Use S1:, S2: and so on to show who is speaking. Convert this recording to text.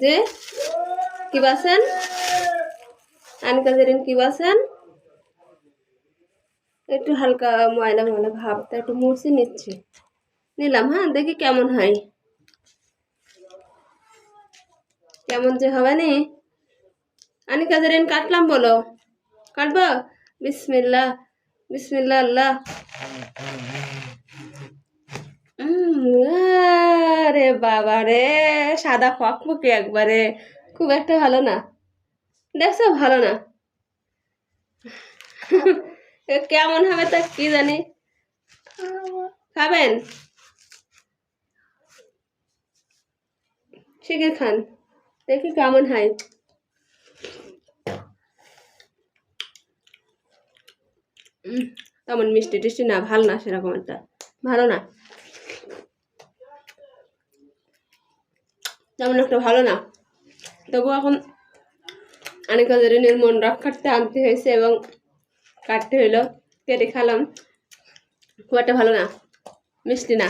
S1: যে কি বাসেন আনিকা জেরিন কি বাসেন একটু হালকা ময়লা ময়লা ভাবটা একটু মুছে নিচ্ছি নিলাম। হ্যাঁ দেখি কেমন হয়, কেমন যে হবে নি। আনিকা জেরিন কাটলাম বলো, কাটবো? বিসমিল্লাহ বিসমিল্লাহ আল্লাহ। আরে বাবা রে, সাদা ফকফকে একবারে, খুব একটা ভালো না, দেখছো ভালো না। কেমন হবে তা কি জানি। খাবেন? শিগগির খান, দেখি কেমন হয়। তেমন মিষ্টি টিষ্টি না, ভালো না, সেরকম একটা ভালো না, তেমন একটা ভালো না। তবু এখন আনিকা জেরিনের মন রক্ষার্থে আনতে হয়েছে এবং কাটতে হইলো, কেটে খেলাম। খুব একটা ভালো না, মিষ্টি না।